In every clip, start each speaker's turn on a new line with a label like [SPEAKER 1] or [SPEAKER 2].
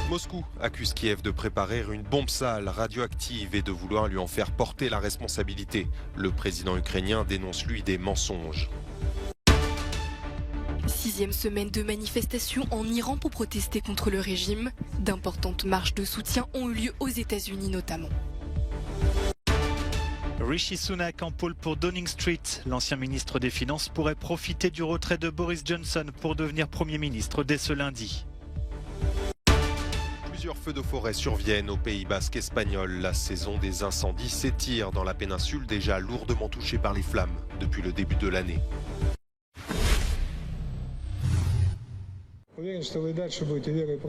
[SPEAKER 1] Moscou accuse Kiev de préparer une bombe sale radioactive et de vouloir lui en faire porter la responsabilité. Le président ukrainien dénonce lui des mensonges.
[SPEAKER 2] 6e semaine de manifestations en Iran pour protester contre le régime. D'importantes marches de soutien ont eu lieu aux États-Unis notamment.
[SPEAKER 3] Rishi Sunak en pôle pour Downing Street. L'ancien ministre des Finances pourrait profiter du retrait de Boris Johnson pour devenir Premier ministre dès ce lundi.
[SPEAKER 1] Plusieurs feux de forêt surviennent au Pays basque espagnol. La saison des incendies s'étire dans la péninsule déjà lourdement touchée par les flammes depuis le début de l'année.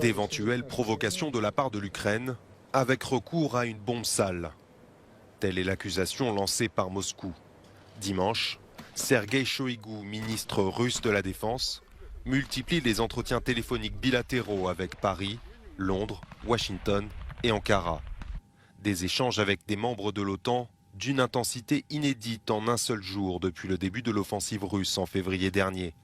[SPEAKER 1] D'éventuelles provocations de la part de l'Ukraine avec recours à une bombe sale. Telle est l'accusation lancée par Moscou. Dimanche, Sergueï Shoïgu, ministre russe de la Défense, multiplie les entretiens téléphoniques bilatéraux avec Paris, Londres, Washington et Ankara. Des échanges avec des membres de l'OTAN d'une intensité inédite en un seul jour depuis le début de l'offensive russe en février dernier.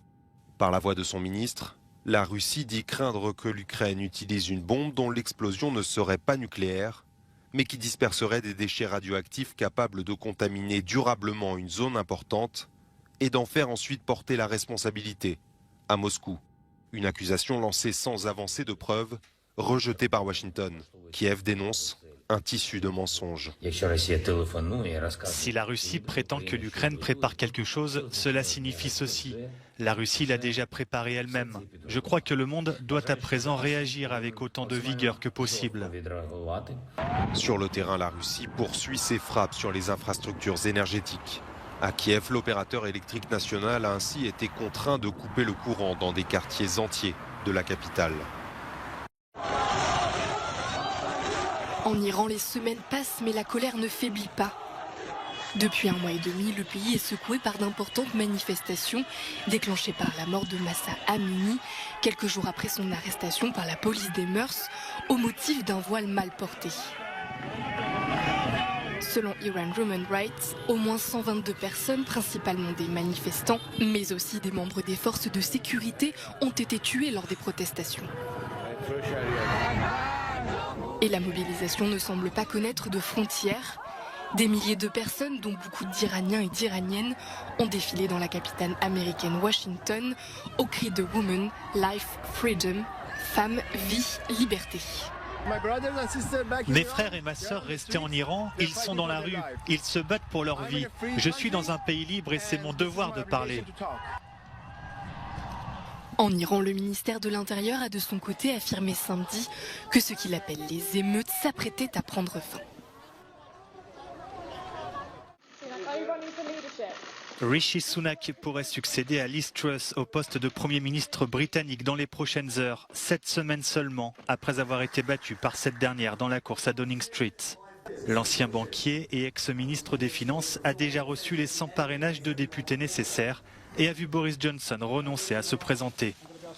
[SPEAKER 1] Par la voix de son ministre, la Russie dit craindre que l'Ukraine utilise une bombe dont l'explosion ne serait pas nucléaire, mais qui disperserait des déchets radioactifs capables de contaminer durablement une zone importante et d'en faire ensuite porter la responsabilité à Moscou. Une accusation lancée sans avancée de preuves, rejetée par Washington. Kiev dénonce un tissu de mensonges.
[SPEAKER 3] Si la Russie prétend que l'Ukraine prépare quelque chose, cela signifie ceci. La Russie l'a déjà préparé elle-même. Je crois que le monde doit à présent réagir avec autant de vigueur que possible.
[SPEAKER 1] Sur le terrain, la Russie poursuit ses frappes sur les infrastructures énergétiques. À Kiev, l'opérateur électrique national a ainsi été contraint de couper le courant dans des quartiers entiers de la capitale.
[SPEAKER 2] En Iran, les semaines passent, mais la colère ne faiblit pas. Depuis 1 mois et demi, le pays est secoué par d'importantes manifestations déclenchées par la mort de Mahsa Amini, quelques jours après son arrestation par la police des mœurs, au motif d'un voile mal porté. Selon Iran Human Rights, au moins 122 personnes, principalement des manifestants, mais aussi des membres des forces de sécurité, ont été tuées lors des protestations. Et la mobilisation ne semble pas connaître de frontières. Des milliers de personnes, dont beaucoup d'Iraniens et d'Iraniennes, ont défilé dans la capitale américaine Washington au cri de Women, Life, Freedom, Femme, Vie, Liberté.
[SPEAKER 3] Mes frères et ma sœur restés en Iran, ils sont dans la rue, ils se battent pour leur vie. Je suis dans un pays libre et c'est mon devoir de parler.
[SPEAKER 2] En Iran, le ministère de l'Intérieur a de son côté affirmé samedi que ce qu'il appelle les émeutes s'apprêtaient à prendre fin.
[SPEAKER 3] Rishi Sunak pourrait succéder à Liz Truss au poste de Premier ministre britannique dans les prochaines heures, 7 semaines seulement après avoir été battu par cette dernière dans la course à Downing Street. L'ancien banquier et ex-ministre des Finances a déjà reçu les 100 parrainages de députés nécessaires et a vu Boris Johnson renoncer à se présenter.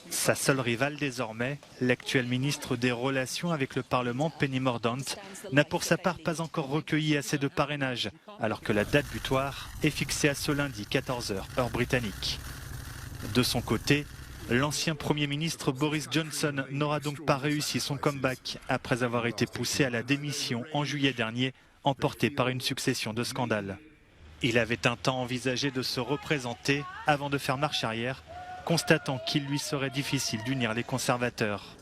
[SPEAKER 3] Sa seule rivale désormais, l'actuel ministre des Relations avec le Parlement, Penny Mordaunt, n'a pour sa part pas encore recueilli assez de parrainages, alors que la date butoir est fixée à ce lundi 14h, heure britannique. De son côté, l'ancien Premier ministre Boris Johnson n'aura donc pas réussi son comeback après avoir été poussé à la démission en juillet dernier, emporté par une succession de scandales. Il avait un temps envisagé de se représenter avant de faire marche arrière, constatant qu'il lui serait difficile d'unir les conservateurs.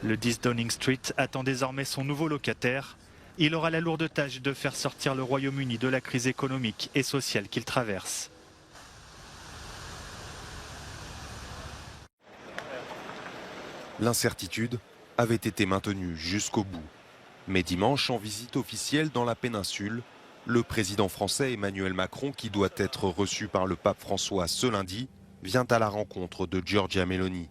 [SPEAKER 3] Le 10 Downing Street attend désormais son nouveau locataire. Il aura la lourde tâche de faire sortir le Royaume-Uni de la crise économique et sociale qu'il traverse.
[SPEAKER 1] L'incertitude avait été maintenue jusqu'au bout. Mais dimanche, en visite officielle dans la péninsule, le président français Emmanuel Macron, qui doit être reçu par le pape François ce lundi, vient à la rencontre de Giorgia Meloni.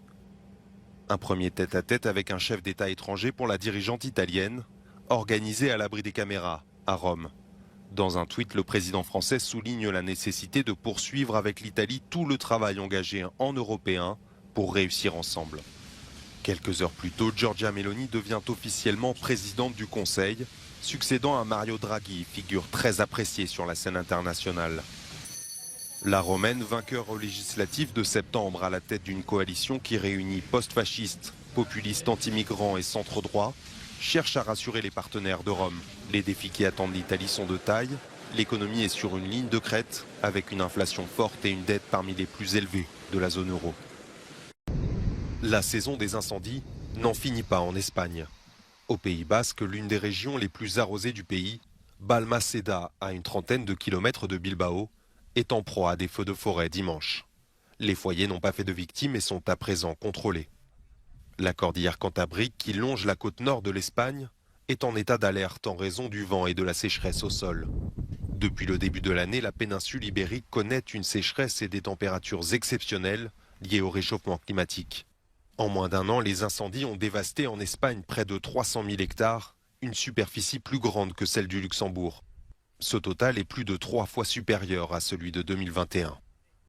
[SPEAKER 1] Un premier tête-à-tête avec un chef d'État étranger pour la dirigeante italienne, organisé à l'abri des caméras, à Rome. Dans un tweet, le président français souligne la nécessité de poursuivre avec l'Italie tout le travail engagé en européen pour réussir ensemble. Quelques heures plus tôt, Giorgia Meloni devient officiellement présidente du Conseil, succédant à Mario Draghi, figure très appréciée sur la scène internationale. La Romaine, vainqueur aux législatives de septembre à la tête d'une coalition qui réunit post-fascistes populistes anti-migrants et centre-droit cherchent à rassurer les partenaires de Rome. Les défis qui attendent l'Italie sont de taille. L'économie est sur une ligne de crête, avec une inflation forte et une dette parmi les plus élevées de la zone euro. La saison des incendies n'en finit pas en Espagne. Au Pays Basque, l'une des régions les plus arrosées du pays, Balmaseda, à une trentaine de kilomètres de Bilbao, est en proie à des feux de forêt dimanche. Les foyers n'ont pas fait de victimes et sont à présent contrôlés. La cordillère cantabrique, qui longe la côte nord de l'Espagne, est en état d'alerte en raison du vent et de la sécheresse au sol. Depuis le début de l'année, la péninsule ibérique connaît une sécheresse et des températures exceptionnelles liées au réchauffement climatique. En moins d'un an, les incendies ont dévasté en Espagne près de 300 000 hectares, une superficie plus grande que celle du Luxembourg. Ce total est plus de 3 fois supérieur à celui de 2021.